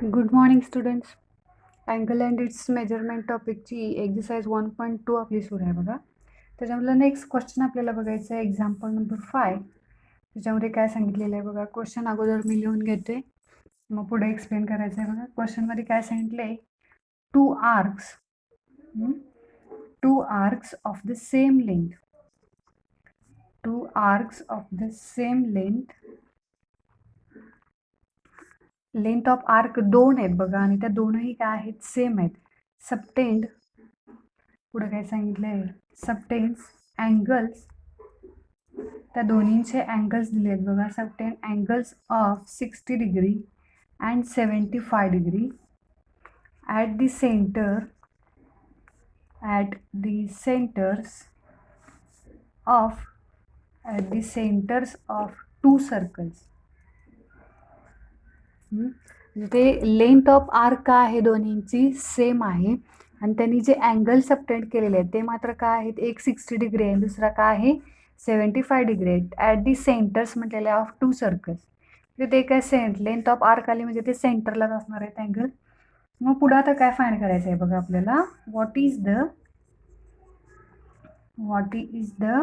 Good morning students. Angle and its measurement टॉपिकची exercise 1.2 आपली सुरू आहे बघा. त्याच्यामधलं नेक्स्ट क्वेश्चन आपल्याला बघायचं आहे एक्झाम्पल नंबर 5. त्याच्यामध्ये काय सांगितलेलं आहे बघा. क्वेश्चन अगोदर मी लिहून घेते, मग पुढे एक्सप्लेन करायचं आहे बघा. क्वेश्चनमध्ये काय सांगितलं आहे, two arcs of the same length, length of arc दोन आहेत बघा, आणि त्या दोनही काय आहेत, सेम आहेत. सबटेंड, पुढे काय सांगितलंय, सबटेन्स अँगल्स, त्या दोन्हींचे अँगल्स दिले आहेत बघा. Subtend angles of 60 degree and 75 degree at the centres of two circles. ते लेंथ ऑफ आर्क काय आहे, दोन्हींची सेम आहे, आणि त्यांनी जे अँगल सबटेंड केलेले आहेत ते मात्र काय आहेत, एक 60 डिग्री आहे, दुसरा काय आहे 75 डिग्री आहे. ॲट दी सेंटर्स म्हटलेले ऑफ टू सर्कल्स, म्हणजे ते काय लेंथ ऑफ आर्क आली म्हणजे ते सेंटरलाच असणार आहेत अँगल. मग पुढे आता काय फाइंड करायचं आहे बघा आपल्याला. What is the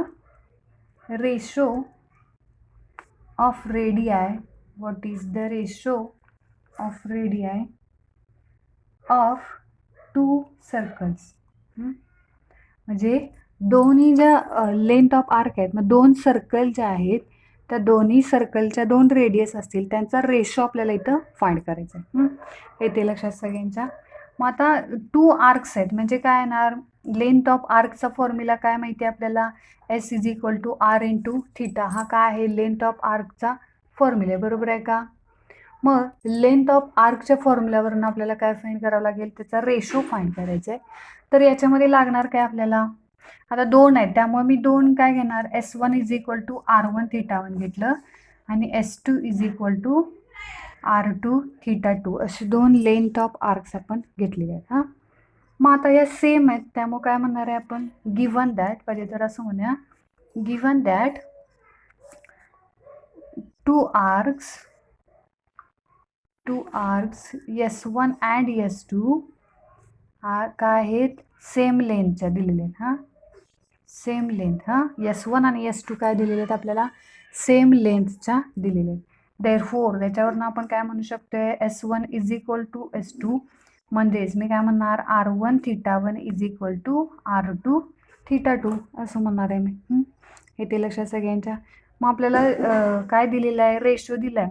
ratio of radii of two circles. म्हणजे दोन्ही ज्या लेंथ ऑफ आर्क आहेत, मग दोन सर्कल ज्या आहेत त्या दोन्ही सर्कलच्या दोन रेडियस असतील, त्यांचा रेशो आपल्याला इथं फाइंड करायचा आहे. येते लक्षात सगळ्यांच्या. मग आता टू आर्क्स आहेत म्हणजे काय येणार, लेंथ ऑफ आर्कचा फॉर्म्युला काय माहिती आहे आपल्याला, S = R × थीटा. हा काय आहे, लेंथ ऑफ आर्कचा फॉर्म्युला, बरोबर आहे का. मग लेंथ ऑफ आर्कच्या फॉर्म्युल्यावरून आपल्याला काय फाइंड करावं लागेल, त्याचा रेशो फाइंड करायचा आहे. तर याच्यामध्ये लागणार काय आपल्याला, आता दोन आहेत त्यामुळे मी दोन काय घेणार, S1 = R1 θ1 घेतलं, आणि S2 = R2 θ2, असे दोन लेंथ ऑफ आर्क्स आपण घेतलेले आहेत. हां, मग आता या सेम आहेत त्यामुळे काय म्हणणार आहे आपण, गिव्हन दॅट, पाहिजे तर असं म्हणूया, given that two arcs S1 and S2 काय आहेत, सेम लेंथच्या दिलेले आहेत. हां, सेम लेंथ. S1 आणि S2 काय दिलेले आहेत आपल्याला, सेम लेंथच्या दिलेले आहेत. देअरफोर त्याच्यावरून आपण काय म्हणू शकतोय, S1 = S2, म्हणजेच मी काय म्हणणार, R1 θ1 = R2 θ2 असं म्हणणार आहे मी. हे ते लक्षात सगळ्यांच्या. मग आपल्याला काय दिलेलं आहे, रेशो दिला आहे.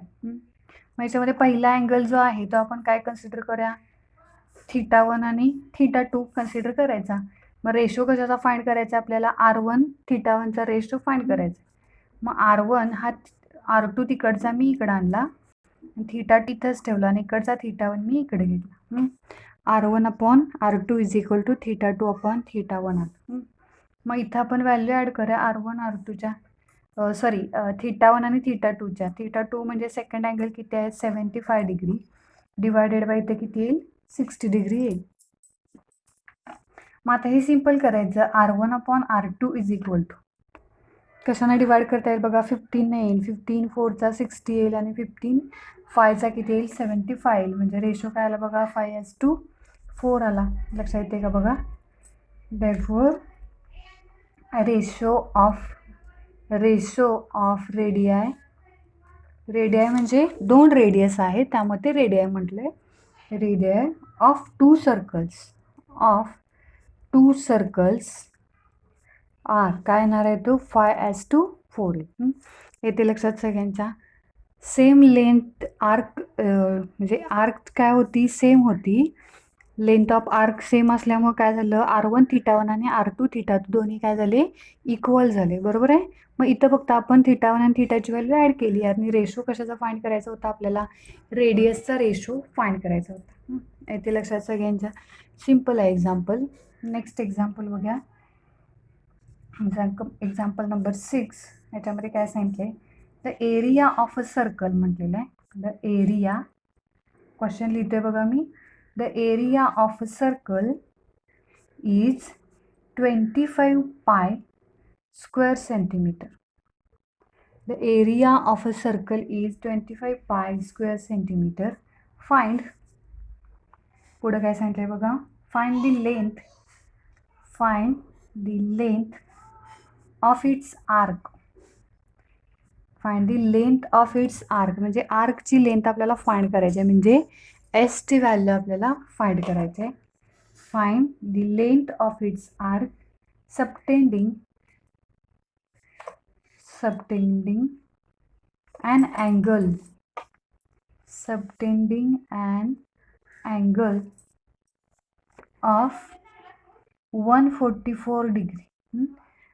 मग याच्यामध्ये पहिला अँगल जो आहे तो आपण काय कन्सिडर करूया, θ1 आणि θ2 कन्सिडर करायचा. मग रेशो कशाचा फाइंड करायचा आपल्याला, R1 θ1चा रेशो फाइंड करायचा. मग R1 हा R2 तिकडचा मी इकडं आणला, θ तिथंच ठेवला, आणि इकडचा θ1 मी इकडे घेतला. R1/R2 = θ2/θ1 आला. मग इथं आपण व्हॅल्यू ॲड करूया R1 R2च्या, θ1 आणि θ2च्या. θ2 म्हणजे सेकंड अँगल किती आहे, 75 डिग्री, डिवायडेड बाय इथे किती येईल, 60 डिग्री येईल. मग आता हे सिम्पल करायचं, R1/R2 = कशाने डिवाइड करता येईल बघा, 15 येईल, 15 4 60 येईल, आणि 15 5 किती येईल, 75 येईल. म्हणजे रेशो काय आला बघा, 5:4 आला. लक्षात येते का बघा. देअरफोर रेशो ऑफ रेडियाई म्हणजे दोन रेडियस आहेत त्यामुळे ते रेडियाई म्हटलंय. Radii of two circles are काय येणार आहे तो, 5:4 येईल. येते लक्षात सगळ्यांच्या. सेम लेंथ आर्क म्हणजे आर्क काय होती, सेम होती. लेंथ ऑफ आर्क सेम असल्यामुळे काय झालं, R1 θ1 आणि R2 θ2 दोन्ही काय झाले, इक्वल झाले, बरोबर आहे. मग इथं फक्त आपण θ1 आणि θची व्हॅल्यू ॲड केली, आणि रेशो कशाचा फाइंड करायचा होता आपल्याला, रेडियसचा रेशो फाइंड करायचा होता. येते लक्षात सगळ्यांच्या. सिम्पल आहे एक्झाम्पल. नेक्स्ट एक्झाम्पल बघा. Example number 6. याच्यामध्ये काय सांगितलंय, the area of a circle म्हटलेलं आहे. द एरिया, क्वेश्चन लिहितोय बघा मी. The area of a circle is 25 pi square centimetre. The area of a circle is 25 pi square centimetre. Find पुढं काय सांगितलंय बघा, find the length of its arc. Find the length of its arc म्हणजे आर्कची length आपल्याला find करायची आहे, म्हणजे एसची व्हॅल्यू आपल्याला फाइंड करायची आहे. Find the length of its arc subtending an angle of 144 degree.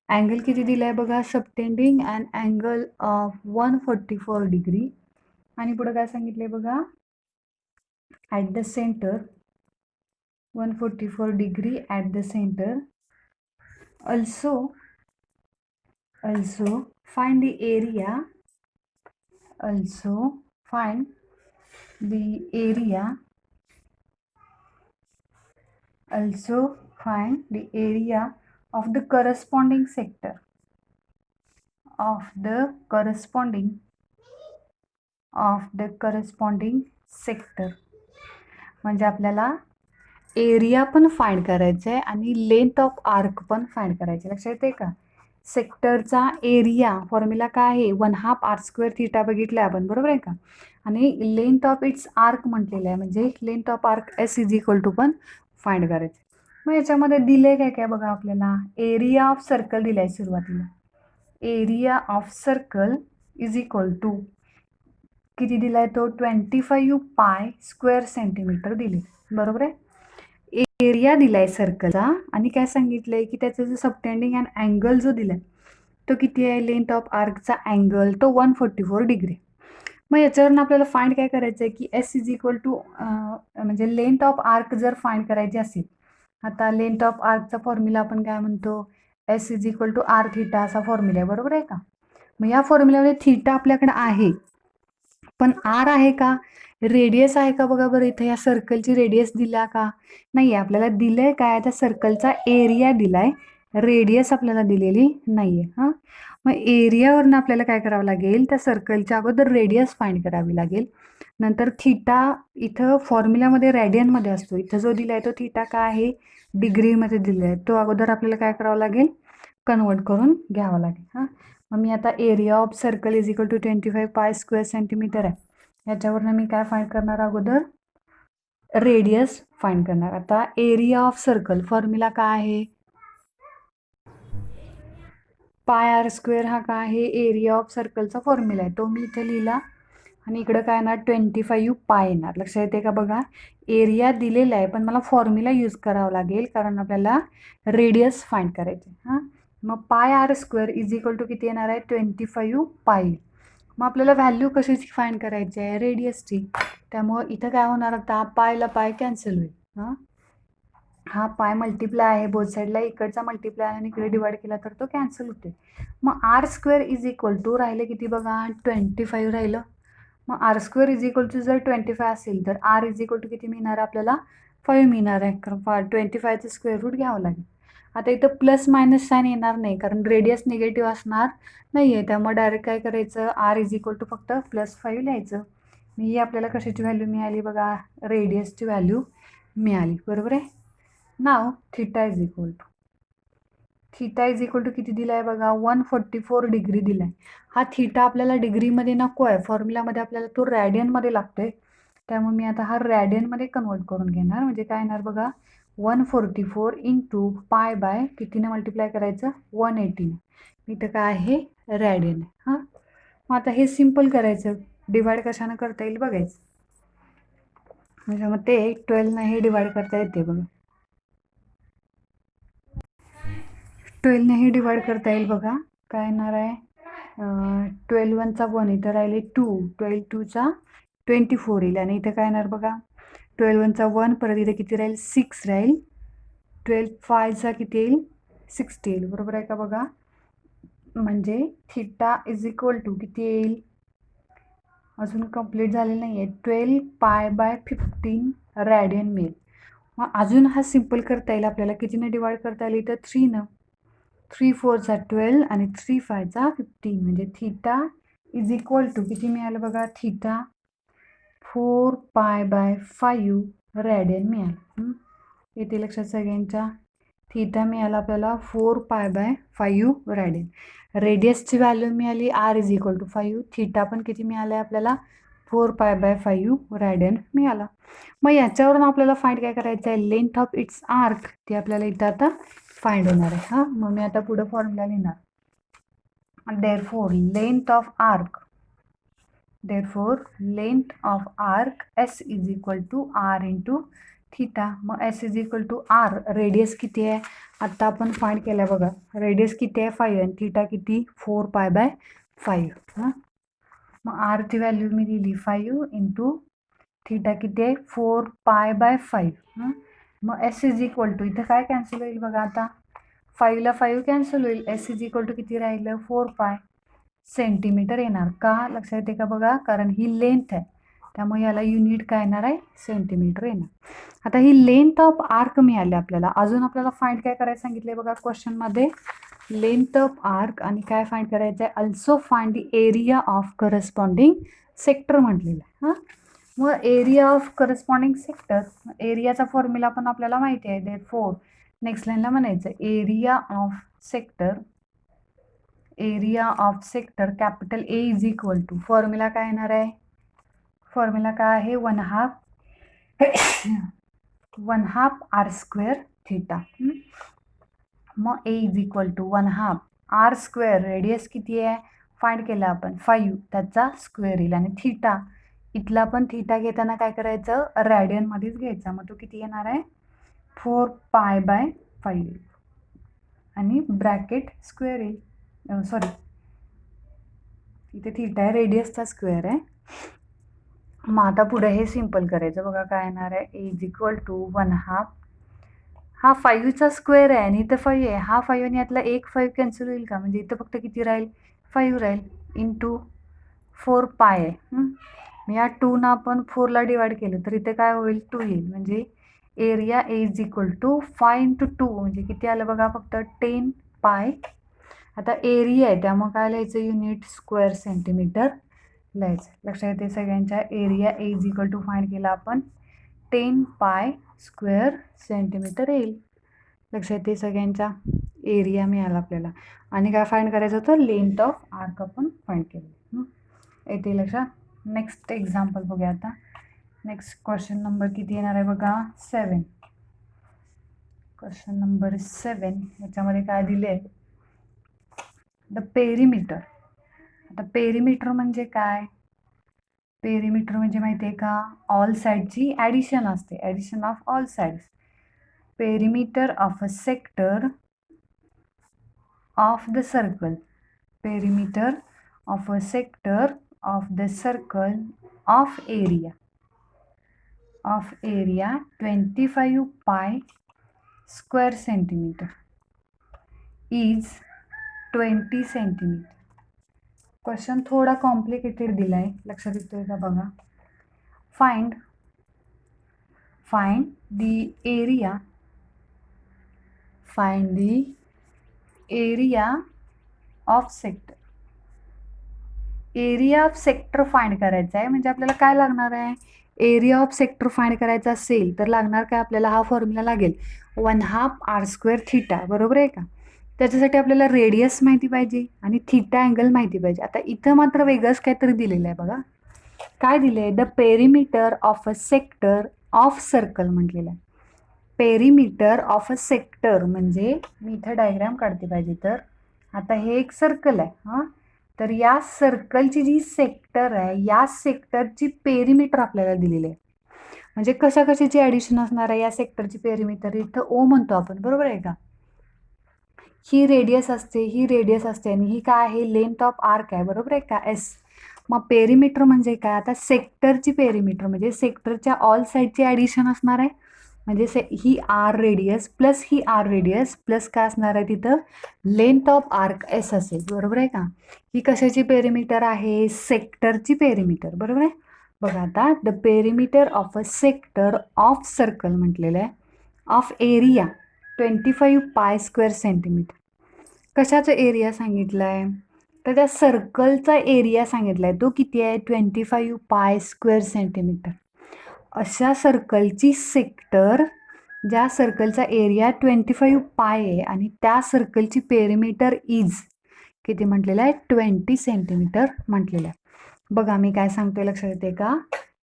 Angle किती दिलाय बघा, subtending and angle of 144 degree. आणि पुढे काय सांगितलंय बघा, at the centre 144 degree at the centre. also find the area of the corresponding sector म्हणजे आपल्याला एरिया पण फाइंड करायचं आहे आणि लेंथ ऑफ आर्क पण फाइंड करायचे. लक्षात येते का? सेक्टरचा एरिया फॉर्म्युला काय आहे, 1/2 r² थीटा बघितलं आपण, बरोबर आहे का? आणि लेंथ ऑफ इट्स आर्क म्हटलेलं आहे, म्हणजे लेंथ ऑफ आर्क S = पण फाइंड करायचं. मग याच्यामध्ये दिले काय काय बघा, आपल्याला एरिया ऑफ सर्कल दिलाय सुरुवातीला. एरिया ऑफ सर्कल = किती दिलाय तो, 25 π² सेंटीमीटर दिले, बरोबर आहे. एरिया दिलाय सर्कलचा आणि काय सांगितलंय की त्याचं जो सबटेंडिंग अँड अँगल जो दिलाय तो किती आहे, लेंथ ऑफ आर्कचा अँगल तो 144 डिग्री. मग याच्यावरून आपल्याला फाइंड काय करायचं आहे की S म्हणजे लेंथ ऑफ आर्क जर फाइंड करायची असेल, आता लेंथ ऑफ आर्कचा फॉर्म्युला आपण काय म्हणतो, S = r θ असा फॉर्म्युला आहे, बरोबर आहे का? मग या फॉर्म्युल्यामध्ये थीटा आपल्याकडे आहे, पण आर आहे का, रेडियस आहे का बघा बरं. इथे या सर्कलची रेडियस दिला का, नाही आहे. आपल्याला दिलंय काय, त्या सर्कलचा एरिया दिलाय, रेडियस आपल्याला दिलेली नाहीये. हां, मग एरियावरनं आपल्याला काय करावं लागेल, त्या सर्कलच्या अगोदर रेडियस फाइंड करावी लागेल. नंतर थीटा इथं फॉर्म्युल्यामध्ये रॅडियनमध्ये असतो, इथं जो दिलाय तो थीटा काय आहे, डिग्रीमध्ये दिलाय, तो अगोदर आपल्याला काय करावं लागेल, कन्वर्ट करून घ्यावं लागेल. हां, मग मी आता एरिया ऑफ सर्कल = 25 π² सेंटीमीटर आहे, याच्यावरनं मी काय फाइंड करणार, अगोदर रेडियस फाइंड करणार. आता एरिया ऑफ सर्कल फॉर्म्युला काय आहे, πr² हा काय आहे, एरिया ऑफ सर्कलचा फॉर्म्युला आहे, तो मी इथे लिहिला. आणि इकडं काय येणार, 25 π येणार. लक्षात येते का बघा, एरिया दिलेला आहे पण मला फॉर्म्युला यूज करावा लागेल, कारण आपल्याला रेडियस फाइंड करायचे. हां, मग πr² किती येणार आहे, 25 π. मग आपल्याला व्हॅल्यू कशाची फाइंड करायची आहे, रेडियसची. त्यामुळं इथं काय होणार, आता पायला पाय कॅन्सल होईल. हां, हा पाय मल्टिप्लाय आहे बोथ साईडला, इकडचा मल्टिप्लाय आणि इकडे डिवाइड केला तर तो कॅन्सल होते. मग r² राहिले किती बघा, 25 राहिलं. मग r² जर 25 असेल तर r किती मिळणार आपल्याला, 5 मिळणार आहे, कारण 25चं स्क्वेअर रूट घ्यावं लागेल. आता इथं प्लस मायनस साईन येणार नाही, कारण रेडियस निगेटिव्ह असणार नाही आहे, त्यामुळे डायरेक्ट काय करायचं, r फक्त +5 लिहायचं. ही आपल्याला कशाची व्हॅल्यू मिळाली बघा, रेडियसची व्हॅल्यू मिळाली, बरोबर आहे. नाव थीटा किती दिलाय बघा, 144 डिग्री दिलाय. हा थीटा आपल्याला डिग्रीमध्ये नको आहे, फॉर्म्युलामध्ये आपल्याला तो रॅडियनमध्ये लागतोय, त्यामुळे मी आता हा रॅडियनमध्ये कन्वर्ट करून घेणार. म्हणजे काय येणार बघा, 144 × π/ कितीने मल्टिप्लाय करायचं, 180. इथं काय आहे, रॅडियन. हां, मग आता हे सिम्पल करायचं, डिवाइड कशानं करता येईल बघायचं. म्हणजे मग ते 12ने हे डिवाइड करता येते बघा, 12ने हे डिवाइड करता येईल बघा. काय येणार आहे, 12 × 1 = 1, इथं राहिले 2, 12 × 2 = 24 येईल. आणि इथं काय येणार बघा, 12 × 1, परत इथं किती राहील, 6 राहील. 12 × 5 किती येईल, 60 येईल, बरोबर आहे का बघा. म्हणजे थीटा = किती येईल, अजून कंप्लीट झालेलं नाही आहे, 12 π/15 रॅडियन मिळेल. मग अजून हा सिम्पल करता येईल आपल्याला, कितीने डिवाइड करता येईल, तर 3 3 4 = 12 आणि 3 5 = 15. म्हणजे थीटा = किती मिळालं बघा, थीटा 4 π/5 रॅडियन मिळालं. येथे लक्षात सगळ्यांच्या थीटा मिळाला आपल्याला 4π/5 रॅडियन. रेडियसची व्हॅल्यू मिळाली r=5. थीटा पण किती मिळालं आहे आपल्याला 4π/5 रॅडियन मिळाला. मग याच्यावरून आपल्याला फाइंड काय करायचं आहे, लेंथ ऑफ इट्स आर्क ते आपल्याला इथं आता फाइंड होणार आहे. हां, मग मी आता पुढे फॉर्म्युला लिहिणार. Therefore, length of arc S is equal to R into theta. मग S is equal to R. Radius किती आहे आता आपण फाइंड केलं बघा. रेडियस किती आहे 5 आणि थीटा किती 4π/5. हां, मग R ची व्हॅल्यू मी दिली 5 इंटू थीटा किती आहे 4π/5. मग S इज इक्वल टू इथं काय कॅन्सल होईल बघा आता 5ला 5 कॅन्सल होईल. S इज इक्वल टू किती राहिलं 4π सेंटीमीटर येणार. का लक्षात येते का बघा, कारण ही लेंथ आहे त्यामुळे याला युनिट काय येणार आहे सेंटीमीटर येणार. आता ही लेंथ ऑफ आर्क मिळाली आपल्याला. अजून आपल्याला फाइंड काय करायचं सांगितले बघा क्वेश्चनमध्ये, लेंथ ऑफ आर्क आणि काय फाइंड करायचं आहे, also find the area of corresponding sector म्हटलेलं आहे. हां, मग एरिया ऑफ करस्पॉन्डिंग सेक्टर, एरियाचा फॉर्म्युला पण आपल्याला माहिती आहे. देअरफॉर नेक्स्ट लाईनला म्हणायचं area of sector capital A is equal to, formula काय येणार आहे, फॉर्म्युला काय आहे 1/2 r² थीटा. मग A is equal to 1/2 r², radius किती आहे फाइंड केला आपण 5, त्याचा स्क्वेअर येईल. आणि थीटा इथला पण थीटा घेताना काय करायचं रॅडियनमध्येच घ्यायचा. मग तो किती येणार आहे 4π/5 आणि ब्रॅकेट स्क्वेअर येईल. सॉरी, इथे थीटा आहे रेडियसचा स्क्वेअर आहे. मग आता पुढे हे सिंपल करायचं बघा काय येणार आहे, ए इज इक्वल टू 1/2, हा 5चा स्क्वेअर आहे आणि इथं 5 आहे. हा 5 आणि यातला एक 5 कॅन्सल होईल का, म्हणजे इथं फक्त किती राहील 5 राहील इंटू 4π आहे. या 2 आपण 4ला डिवाइड केलं तर इथे काय होईल 2 येईल. म्हणजे area A is equal to 5 × 2 म्हणजे किती आलं बघा फक्त 10π. आता एरिया आहे त्यामुळे काय लिहायचं युनिट स्क्वेअर सेंटीमीटर लिहायचं. लक्षात येते सगळ्यांच्या. Area A is equal to find केला आपण 10π स्क्वेअर सेंटीमीटर येईल. लक्षात येते सगळ्यांच्या. एरिया मिळाला आपल्याला. आणि काय फाइंड करायचं होतं लेंथ ऑफ आर्क आपण फाइंड केलं. येते लक्षात. नेक्स्ट एक्झाम्पल बघूया आता. नेक्स्ट क्वेश्चन नंबर किती येणार आहे बघा 7. क्वेश्चन नंबर 7 याच्यामध्ये काय दिले आहे, द पेरिमीटर. आता पेरिमीटर म्हणजे काय, पेरिमीटर म्हणजे माहिती आहे का ऑल साईडची ॲडिशन असते, addition of all sides. Perimeter of a sector of the circle, perimeter of a sector of the circle of area 25π square centimetre is 20 centimetre. Question थोडा कॉम्प्लिकेटेड दिला आहे, लक्षात येतोय का बघा. Find the area of sector. Area of sector find करायचा आहे. म्हणजे आपल्याला काय लागणार आहे, एरिया ऑफ सेक्टर फाइंड करायचा असेल तर लागणार काय आपल्याला, हा फॉर्म्युला लागेल 1/2 r² थीटा, बरोबर आहे का. त्याच्यासाठी आपल्याला रेडियस माहिती पाहिजे आणि थीटा अँगल माहिती पाहिजे. आता इथं मात्र वेगळंच काहीतरी दिलेलं आहे बघा. काय दिलं आहे, the perimeter of a sector of circle म्हटलेलं आहे. पेरिमीटर ऑफ अ सेक्टर म्हणजे मी इथं डायग्राम काढते पाहिजे तर. आता हे एक सर्कल आहे. हां, तर या सर्कलची जी सेक्टर आहे या सेक्टरची पेरिमीटर आपल्याला दिलेली आहे. म्हणजे कशाची ॲडिशन असणार आहे या सेक्टरची पेरिमीटर, इथं ओ म्हणतो आपण, बरोबर आहे का. ही रेडियस असते आणि ही काय आहे लेंथ ऑफ आर्क आहे, बरोबर आहे का एस. मग पेरिमीटर म्हणजे काय, आता सेक्टरची पेरिमीटर म्हणजे सेक्टरच्या ऑल साईडची ॲडिशन असणार आहे. म्हणजे ही आर रेडियस प्लस ही आर रेडियस प्लस काय असणार आहे तिथं लेंथ ऑफ आर्क एस असेल, बरोबर आहे का. ही कशाची पेरिमीटर आहे, सेक्टरची पेरिमीटर, बरोबर आहे. बघा आता the perimeter of a sector of circle म्हटलेलं आहे ऑफ एरिया 25π स्क्वेअर सेंटीमीटर. कशाचा एरिया सांगितला आहे, तर त्या सर्कलचा एरिया सांगितला आहे, तो किती आहे 25π स्क्वेअर सेंटीमीटर. अशा सर्कलची सेक्टर, ज्या सर्कलचा एरिया 25 पाय आहे आणि त्या सर्कलची पेरिमीटर इज किती म्हटलेलं आहे, 20 सेंटीमीटर म्हटलेलं आहे. बघा मी काय सांगतोय लक्षात येते का,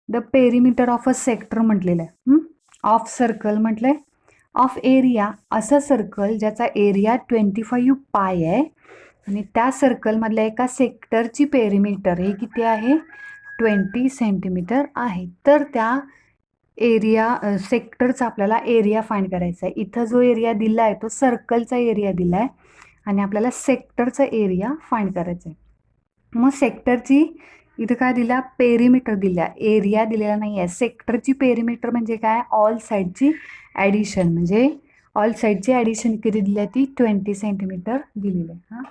the perimeter of a sector म्हटलेलं आहे, ऑफ सर्कल म्हटलंय, ऑफ एरिया असं सर्कल ज्याचा एरिया 25 पाय आहे आणि त्या सर्कलमधल्या एका सेक्टरची पेरिमीटर हे किती आहे, 20 सेंटीमीटर आहे. तर त्या एरिया सेक्टरचा आपल्याला एरिया फाइंड करायचा आहे. इथं जो एरिया दिला आहे तो सर्कलचा एरिया दिला आहे आणि आपल्याला सेक्टरचा एरिया फाइंड करायचा आहे. मग सेक्टरची इथं काय दिला, पेरिमीटर दिल्या, एरिया दिलेला नाही आहे. सेक्टरची पेरिमीटर म्हणजे काय, ऑल साईडची ॲडिशन, म्हणजे ऑल साईडची ॲडिशन किती दिली आहे, ती 20 सेंटीमीटर दिलेली आहे. हां,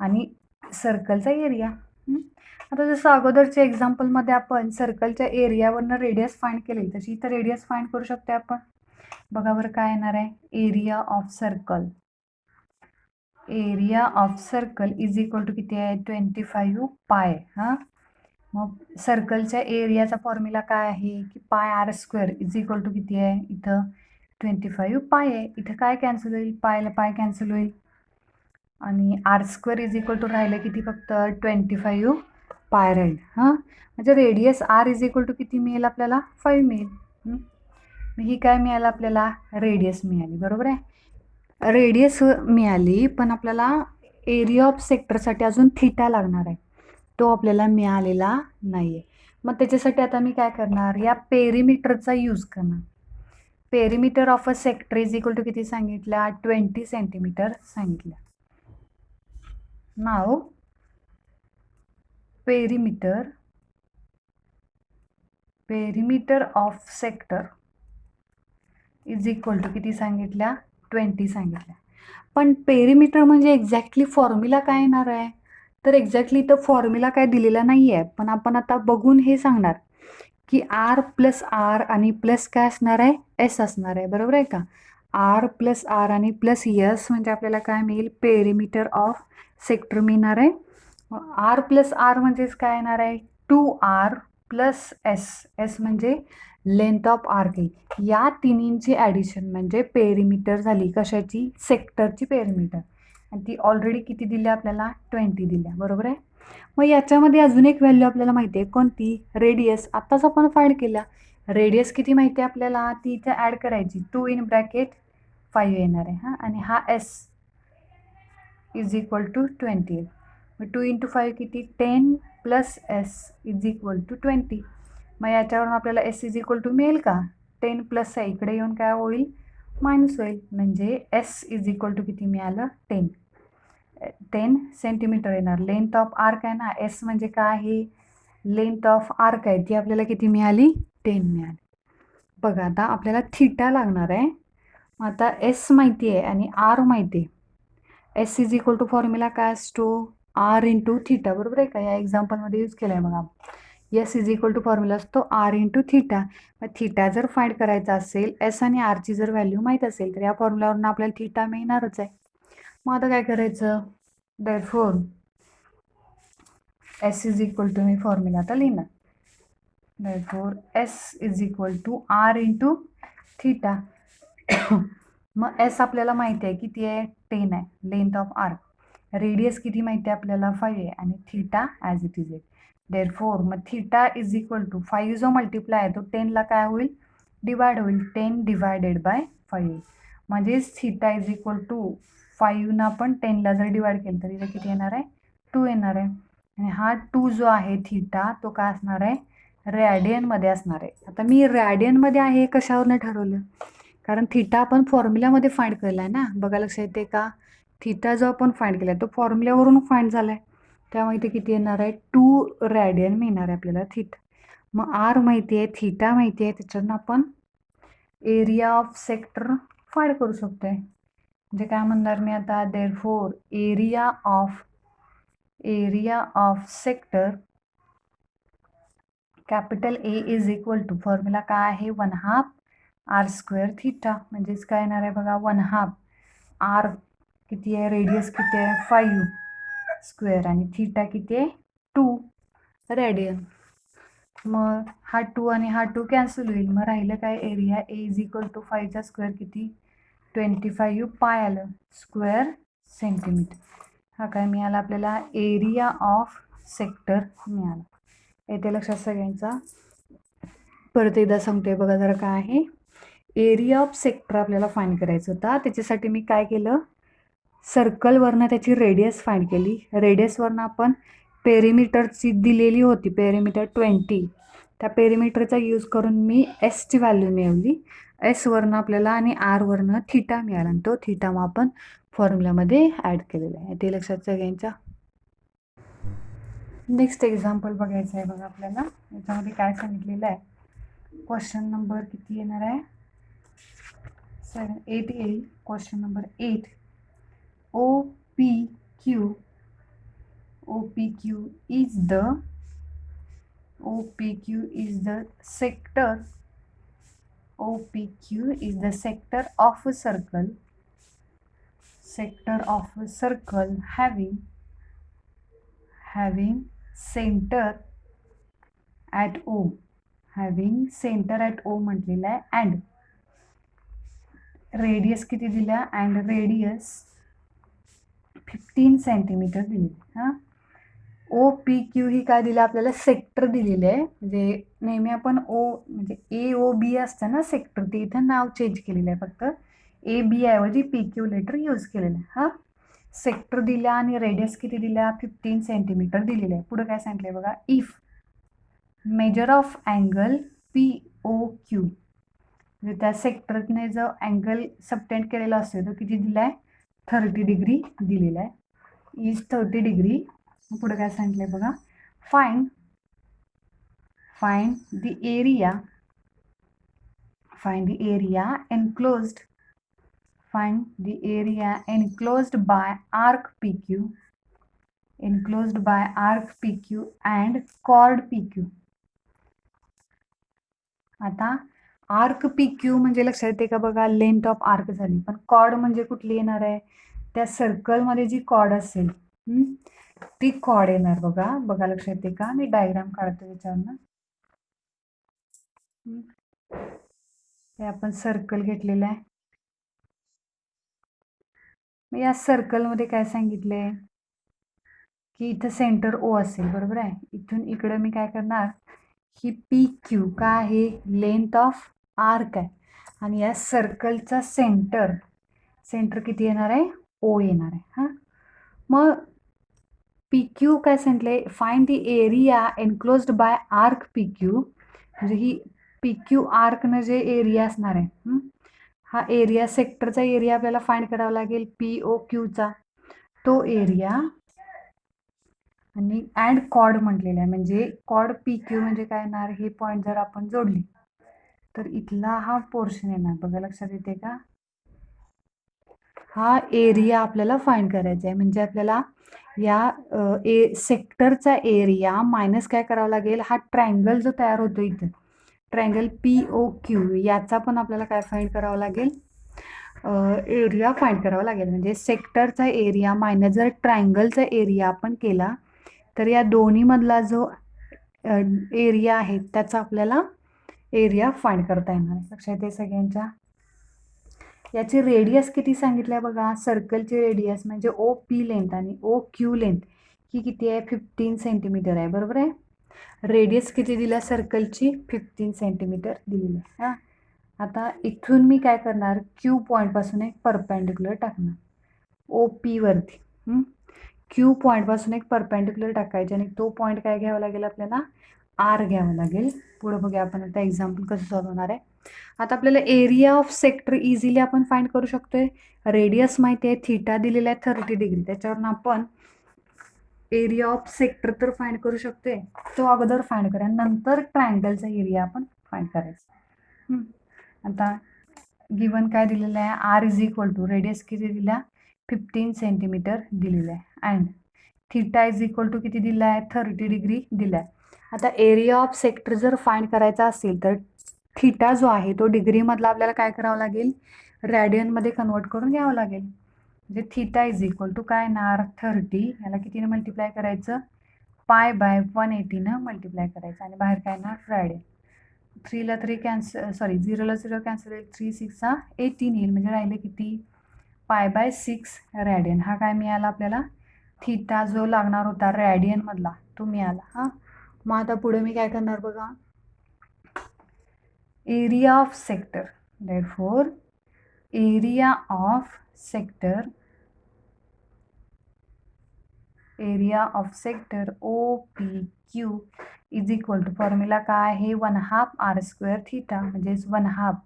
आणि सर्कलचा एरिया. आता जसं अगोदरच्या एक्झाम्पलमध्ये आपण सर्कलच्या एरियावरनं रेडियस फाइंड केली, तशी इथं रेडियस फाइंड करू शकतो आपण. बघा बरं काय येणार आहे, area of circle, area of circle is equal to किती आहे, 25 पाय. हां, मग सर्कलच्या एरियाचा फॉर्म्युला काय आहे की pi r square is equal to किती आहे, इथं 25 पाय आहे. इथं काय कॅन्सल होईल, पायला पाय कॅन्सल होईल आणि r square is equal to राहिलं किती, फक्त 25 पाय राहील. हां, म्हणजे radius r is equal to किती मिळेल आपल्याला, 5 मिळेल. ही काय मिळालं आपल्याला, रेडियस मिळाली. बरोबर आहे, रेडियस मिळाली, पण आपल्याला एरिया ऑफ सेक्टरसाठी अजून थिटा लागणार आहे, तो आपल्याला मिळालेला नाही आहे. मग त्याच्यासाठी आता मी काय करणार, या पेरिमीटरचा यूज करणार. Perimeter of a sector is equal to किती सांगितलं, 20 सेंटीमीटर सांगितलं. नाव perimeter of sector is equal to किती सांगितल्या, 20 सांगितल्या. पण पेरिमीटर म्हणजे एक्झॅक्टली फॉर्म्युला काय येणार आहे, तर एक्झॅक्टली इथं फॉर्म्युला काय दिलेला नाही आहे, पण आपण आता बघून हे सांगणार की आर प्लस आर आणि प्लस काय असणार आहे, एस असणार आहे. बरोबर आहे का, आर प्लस आर आणि प्लस एस म्हणजे आपल्याला काय मिळेल, पेरिमीटर ऑफ सेक्टर मिळणार आहे. आर प्लस आर म्हणजेच काय येणार आहे, 2r प्लस एस, एस म्हणजे लेंथ ऑफ आर्क. या तिन्हींची ॲडिशन म्हणजे पेरिमीटर झाली, कशाची, सेक्टरची पेरिमीटर, आणि ती ऑलरेडी किती दिल्या आपल्याला, 20 दिल्या. बरोबर आहे. मग याच्यामध्ये अजून एक व्हॅल्यू आपल्याला माहिती आहे, कोणती, रेडियस. आत्ताच आपण फाइंड केला, रेडियस किती माहिती आहे आपल्याला, ती इथे ॲड करायची, 2 इन ब्रॅकेट 5 येणार आहे. हां, आणि हा एस इज इक्वल टू 20. मग 2 इंटू 5 किती, 10 plus s is equal to 20. मग याच्यावरून आपल्याला एस इज इक्वल टू मिळेल का, 10 प्लस आहे, इकडे येऊन काय होईल, मायनस होईल. म्हणजे एस इज इक्वल टू किती मिळालं, 10 सेंटीमीटर येणार. लेंथ ऑफ आर्क आहे ना, एस म्हणजे काय आहे, लेंथ ऑफ आर्क आहे, ती आपल्याला किती मिळाली, 10 मिळाली. बघा आता आपल्याला थिटा लागणार आहे. आता एस माहिती आहे आणि आर माहिती आहे. S is equal to formula काय असतो, आर इंटू थिटा. बरोबर आहे का, या एक्झाम्पलमध्ये यूज केला आहे बघा. S is equal to formula असतो आर इंटू थिटा. मग थिटा जर फाइंड करायचा असेल, एस आणि आरची जर व्हॅल्यू माहीत असेल, तर या फॉर्म्युलावरून आपल्याला थिटा मिळणारच आहे. मग आता काय करायचं, therefore s is equal to, मी फॉर्म्युला आता लिहिणार, therefore s is equal to r into theta. मग एस आपल्याला माहिती आहे किती आहे, 10 आहे, लेंथ ऑफ आर्क. रेडियस किती माहिती आहे आपल्याला, 5 आहे, आणि थिटा ॲज इट इज आहे. देअरफॉर मग थिटा इज इक्वल टू 5 जो मल्टिप्लाय आहे तो 10ला काय होईल, डिवाइड होईल, 10 डिवायडेड बाय 5. म्हणजेच थिटा इज इक्वल टू 5 पण 10ला जर डिवाइड केलं तर इथे किती येणार आहे, 2 येणार आहे. आणि हा 2 जो आहे थिटा, तो काय असणार आहे, रॅडियनमध्ये असणार आहे. आता मी रॅडियनमध्ये आहे कशावरनं ठरवलं, कारण थिटा आपण फॉर्म्युल्यामध्ये फाइंड केला आहे ना. बघा लक्षात येते का, थिटा जो आपण फाइंड केला आहे तो फॉर्म्युल्यावरून फाइंड झाला आहे, त्यामुळे इथे किती येणार आहे, 2 रॅडियन मिळणार आहे आपल्याला थिटा. मग आर माहिती आहे, थिटा माहिती आहे, त्याच्यानं आपण एरिया ऑफ सेक्टर फाइंड करू शकतो आहे. म्हणजे काय म्हणणार मी आता, therefore area of sector capital A is equal to, formula काय आहे, 1/2 आर स्क्वेअर थिटा. म्हणजेच काय येणार आहे बघा, 1/2 आर किती आहे, रेडियस किती आहे, 5 स्क्वेअर, आणि थिटा किती आहे, 2 रॅडियन. मग हा 2 आणि हा 2 कॅन्सल होईल. मग राहिलं काय, area A is equal to 5चा स्क्वेअर किती, 25 पाय आलं स्क्वेअर सेंटीमीटर. हा काय मिळाला आपल्याला, एरिया ऑफ सेक्टर मिळाला. येते लक्षात सगळ्यांचा. परत एकदा सांगतोय बघा जरा काय आहे. एरिया ऑफ सेक्टर आपल्याला फाइंड करायचं होता. त्याच्यासाठी मी काय केलं, सर्कलवरनं त्याची रेडियस फाइंड केली. रेडियसवरनं आपण पेरिमीटरची दिलेली होती, पेरिमीटर 20, त्या पेरिमीटरचा यूज करून मी एसची व्हॅल्यू मिळवली. एसवरनं आपल्याला आणि आरवरनं थिटा मिळाला आणि तो थिटा मग आपण फॉर्म्युल्यामध्ये ॲड केलेला आहे. ते लक्षात सगळ्यांच्या. नेक्स्ट एक्झाम्पल बघायचं आहे बघा आपल्याला. याच्यामध्ये काय सांगितलेलं आहे, क्वेश्चन नंबर किती येणार आहे, 8 येईल. Question number 8. OPQ is the sector of a circle having center at O. म्हटलेलं आहे. अँड रेडियस किती दिला, अँड रेडियस 15 सेंटीमीटर दिली. हां, OPQ ही काय दिलं आपल्याला, सेक्टर दिलेले आहे. म्हणजे नेहमी आपण ओ म्हणजे AOB असतं ना सेक्टर, ते इथं नाव चेंज केलेलं आहे, फक्त AB ऐवजी PQ लेटर यूज केलेलं आहे. हां, सेक्टर दिला आणि रेडियस किती दिला, 15 सेंटीमीटर दिलेलं आहे. पुढे काय सांगितलंय बघा, if measure of angle POQ, म्हणजे त्या सेक्टरने जो अँगल सबटेंड केलेला असतो तो किती दिला आहे, 30 डिग्री दिलेला आहे. Is 30 degree. पुढे काय सांगितलंय बघा, find the area enclosed by arc PQ and chord PQ. आता आर्क PQ म्हणजे लक्षात येते का बघा, लेंथ ऑफ आर्क झाली. पण कॉर्ड म्हणजे कुठली येणार आहे, त्या सर्कलमध्ये जी कॉर्ड असेल ती कॉर्ड येणार. बघा लक्षात येते का, मी डायग्राम काढतो याच्यावरनं. हे आपण सर्कल घेतलेलं आहे. मग या सर्कलमध्ये काय सांगितलंय की इथं सेंटर O असेल, बरोबर आहे. इथून इकडे मी काय करणार, ही PQ काय आहे, लेंथ ऑफ आर्क आहे. आणि या सर्कलचा सेंटर किती येणार आहे, O येणार आहे. हां, मग PQ काय सांगितलंय, find the area enclosed bye arc PQ. म्हणजे ही PQ आर्कनं जे एरिया असणार आहे, हा एरिया सेक्टरचा एरिया आपल्याला फाइंड करावा लागेल, POQचा तो एरिया. आणि अँड कॉर्ड म्हटलेला आहे, म्हणजे कॉर्ड PQ म्हणजे काय येणार, हे पॉईंट जर आपण जोडली तर इथला हा पोर्शन येणार. बघा लक्षात येते का, हा एरिया आपल्याला फाइंड करायचा आहे. म्हणजे आपल्याला या सेक्टरचा एरिया मायनस काय करावं लागेल, हा ट्रायंगल जो तयार होतो इथं, ट्रायंगल POQ, याचा पण आपल्याला काय फाइंड करावं लागेल, एरिया फाइंड करावा लागेल. म्हणजे सेक्टरचा एरिया मायनस जर ट्रायंगलचा एरिया आपण केला तर या दोन्हीमधला जो एरिया आहे त्याचा आपल्याला एरिया फाइंड करता येणार आहे. लक्षात येते सगळ्यांच्या. याची रेडियस किती सांगितलंय बघा, सर्कलची रेडियस म्हणजे OP लेंथ आणि OQ लेंथ ही किती आहे, 15 सेंटीमीटर आहे, बरोबर आहे. रेडियस किती दिला सर्कलची, 15 सेंटीमीटर दिलेली आहे. हां, आता इथून मी काय करणार, Q पॉईंटपासून एक परपेंडिक्युलर टाकणार OP वरती. Q पॉईंटपासून एक परपेंडिक्युलर टाकायचे आणि तो पॉईंट काय घ्यावा लागेल आपल्याला, R घ्यावा लागेल. पुढे बघूया आपण आता एक्झाम्पल कसं सॉल्व्ह होणार आहे. आता आपल्याला एरिया ऑफ सेक्टर इझिली आपण फाइंड करू शकतोय. रेडियस माहिती आहे, थिटा दिलेला आहे 30 डिग्री, त्याच्यावरून आपण एरिया ऑफ सेक्टर तर फाइंड करू शकतोय. तो अगोदर फाइंड करा, नंतर ट्रायंगलचा एरिया आपण फाइंड करायचा. आता गिवन काय दिलेलं आहे, R is equal to radius किती दिला, 15 सेंटीमीटर दिलेलं आहे. And theta is equal to किती दिला आहे, 30 डिग्री दिला आहे. आता एरिया ऑफ सेक्टर जर फाइंड करायचा असेल तर थिटा जो आहे तो डिग्रीमधला आपल्याला काय करावं लागेल, रॅडियनमध्ये कन्वर्ट करून घ्यावं लागेल. म्हणजे थिटा इज इक्वल टू काय येणार, 30, याला कितीने मल्टिप्लाय करायचं, पाय बाय 180 मल्टिप्लाय करायचं आणि बाहेर काय येणार रॅडियन. 3ला 3 कॅन्सल, सॉरी 0ला 0 कॅन्सल होईल, 3 6 18 येईल, म्हणजे राहिले किती पाय बाय 6 रॅडियन. हा काय मिळाला आपल्याला थीटा जो लागणार होता रॅडियन मधला तो मिळाला. हां, मग आता पुढे मी काय करणार बघा, area of sector. Therefore area of sector, area of sector OPQ is equal to, formula काय आहे 1/2 r² थीटा, म्हणजेच 1/2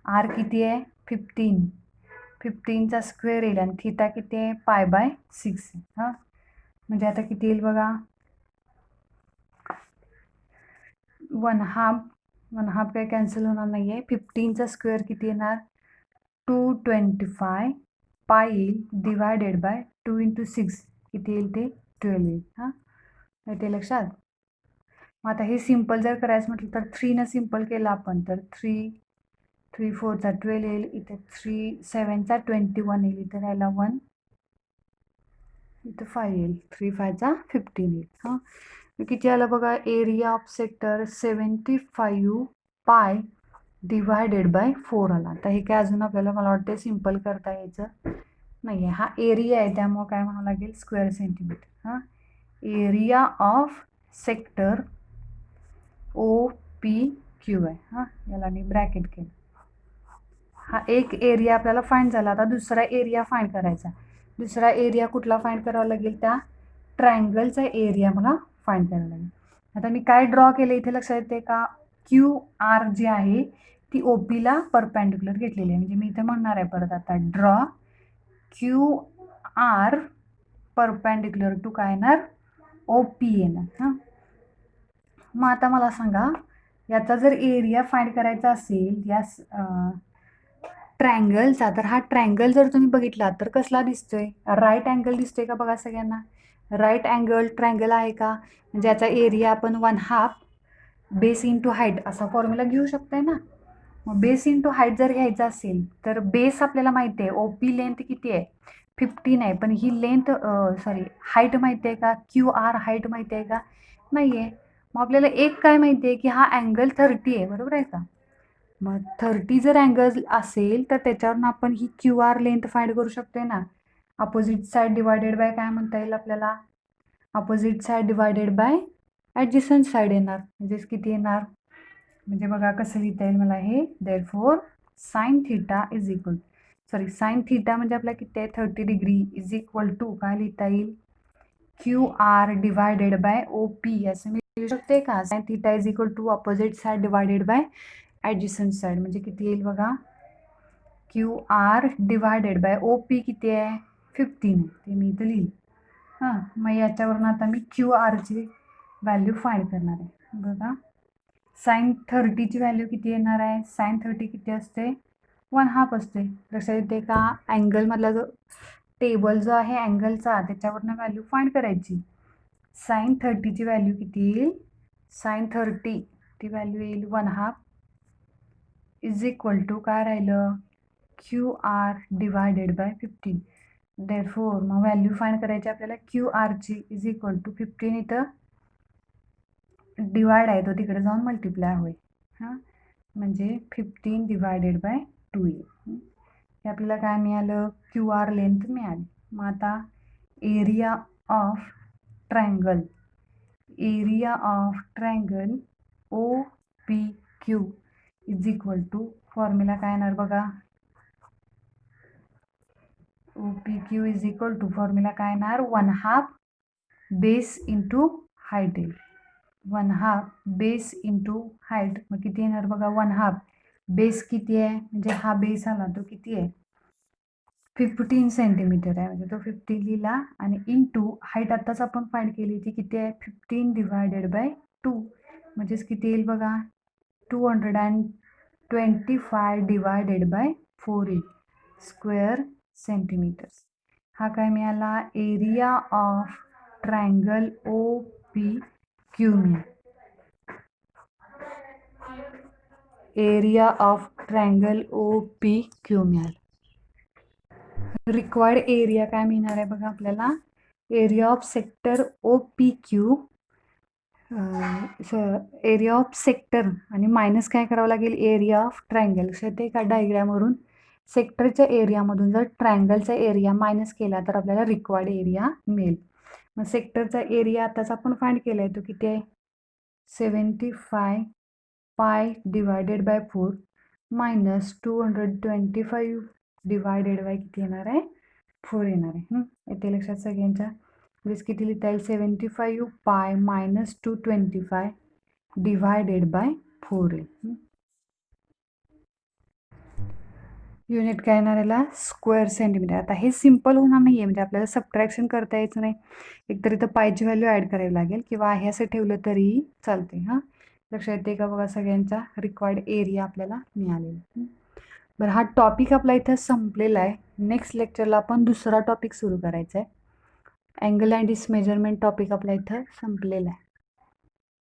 r किती आहे 15, 15चा स्क्वेअर येईल आणि थीटा किती आहे पाय बाय 6. हां, म्हणजे आता किती येईल बघा 1/2 काय कॅन्सल होणार नाही आहे. 15चा स्क्वेअर किती येणार 225 पाय येईल डिवायडेड बाय 2 × 6 किती येईल ते 12 येईल. हां, ते लक्षात. मग आता हे सिम्पल जर करायचं म्हटलं तर 3 सिम्पल केलं आपण तर 3 4चा 12 येईल, इथे 3 7चा 21 येईल, इथे राहिला 1, इथं 5 येईल, 3 5चा 15 येईल. हां, किती आलं बघा एरिया ऑफ सेक्टर 75 पाय डिवायडेड बाय 4 आला. तर हे काय अजून आपल्याला मला वाटते सिम्पल करता यायचं नाही आहे. हा एरिया आहे त्यामुळे काय म्हणावं लागेल स्क्वेअर सेंटीमीटर. हां, एरिया ऑफ सेक्टर OPQ आहे. हां, याला मी ब्रॅकेट केलं. हा एक एरिया आपल्याला फाइंड झाला. आता दुसरा एरिया फाइंड करायचा. दुसरा एरिया कुठला फाइंड करावा लागेल, त्या ट्रायंगलचा एरिया मला फाइंड करायला लागेल. आता मी काय ड्रॉ केलं इथे लक्षात येते का, QR जी आहे ती OPला परपेंडिक्युलर घेतलेली आहे. म्हणजे मी इथे म्हणणार आहे परत आता ड्रॉ QR परपेंडिक्युलर टू काय येणार OP येणार. हां, मग आता मला सांगा याचा जर एरिया फाइंड करायचा असेल या ट्रायंगलचा, तर हा ट्रायंगल जर तुम्ही बघितला तर कसला दिसतोय राईट अँगल दिसतोय का बघा सगळ्यांना. राईट अँगल ट्रायंगल आहे का, म्हणजे याचा एरिया आपण 1/2 बेस इंटू हाईट असा फॉर्म्युला घेऊ शकतोय ना. मग बेस इंटू हाईट जर घ्यायचा असेल तर बेस आपल्याला माहिती आहे OP लेंथ किती आहे 15 आहे, पण ही लेंथ हाईट माहिती आहे का, QR हाईट माहिती आहे का नाही आहे. मग आपल्याला एक काय माहिती आहे की हा अँगल 30 आहे, बरोबर आहे का. मग 30 जर अँगल असेल तर त्याच्यावरून आपण ही QR लेंथ फाइंड करू शकतोय ना. अपोजिट साईड डिवायडेड बाय काय म्हणता येईल आपल्याला, opposite side divided by adjacent side येणार, म्हणजेच किती येणार, म्हणजे बघा कसं लिहिता येईल मला हे. Therefore sign theta is equal, sine theta म्हणजे आपला किती आहे 30 डिग्री इज इक्वल टू काय लिहिता येईल QR डिवायडेड बाय OP असं मी लिहू शकते का. Sine theta is equal to opposite side divided by adjacent side, म्हणजे किती येईल बघा QR डिवायडेड बाय OP किती आहे 15 आहे, ते मी इथं लिहिलं. हां, मग याच्यावरून आता मी QRची व्हॅल्यू फाइंड करणार आहे. बघा साइन 30ची व्हॅल्यू किती येणार आहे, साइन 30 किती असते 1/2 असते. लक्षात येते का. अँगलमधला जो टेबल जो आहे अँगलचा त्याच्यावरनं व्हॅल्यू फाइंड करायची. साइन 30ची व्हॅल्यू किती येईल, साइन 30 ती व्हॅल्यू येईल 1/2 इज इक्वल टू काय राहिलं QR डिवायडेड बाय 15. देअरफॉर मग व्हॅल्यू फाइंड करायची आपल्याला QRची इज इक्वल टू 15, इथं डिवाइड आहे तो तिकडे जाऊन मल्टिप्लाय होईल. हां, म्हणजे 15 डिवायडेड बाय 2 येईल. हे आपल्याला काय मिळालं QR लेंथ मिळाली. मग आता area of triangle, area of triangle OPQ is equal to formula काय येणार बघा, OPQ is equal to formula काय येणार 1/2 बेस इंटू हाईट येईल. 1/2 बेस इंटू हाईट, मग किती येणार बघा 1/2 बेस किती आहे, म्हणजे हा बेस आला तो किती आहे 15 सेंटीमीटर आहे, म्हणजे तो 15 लिहिला आणि इंटू हाईट आत्ताच आपण फाइंड केली ती किती आहे 15 डिवायडेड बाय 2, म्हणजेच किती येईल बघा 225 डिवायडेड बाय 4 येईल स्क्वेअर सेंटीमीटर्स. हा काय मिळाला एरिया ऑफ ट्रायंगल OPQ मिळाला. एरिया ऑफ ट्रायंगल OPQ मिळाला. रिक्वायर्ड एरिया काय मिळणार आहे बघा आपल्याला, area of sector OPQ, area of sector आणि मायनस काय करावं लागेल, एरिया ऑफ ट्रायंगल. ते का डायग्रॅमवरून सेक्टरच्या एरियामधून जर ट्रायंगलचा एरिया मायनस केला तर आपल्याला रिक्वायर्ड एरिया मिळेल. मग सेक्टरचा एरिया आताच आपण फाइंड केला आहे, तो किती आहे, 75 पाय divided by 4 minus 225 divided by किती येणार आहे, 4 येणार आहे. येते लक्षात सगळ्यांच्या. म्हणजे किती लिहिता येईल, 75 पाय मायनस 225 डिवायडेड बाय 4 येईल. युनिट काय येणार याला, स्क्वेअर सेंटीमीटर. आता हे सिम्पल होणार नाही आहे, म्हणजे आपल्याला सबट्रॅक्शन करता यायचं नाही, एकतरी तर पायची व्हॅल्यू ॲड करावी लागेल किंवा आहे असं ठेवलं तरीही चालते. लक्षात येते का बघा, सगळ्यांचा रिक्वायर्ड एरिया आपल्याला मिळालेला. बरं, हा टॉपिक आपला इथं संपलेला आहे. नेक्स्ट लेक्चरला आपण दुसरा टॉपिक सुरू करायचा आहे. Angle and its measurement topic आपल्या इथं संपलेला आहे.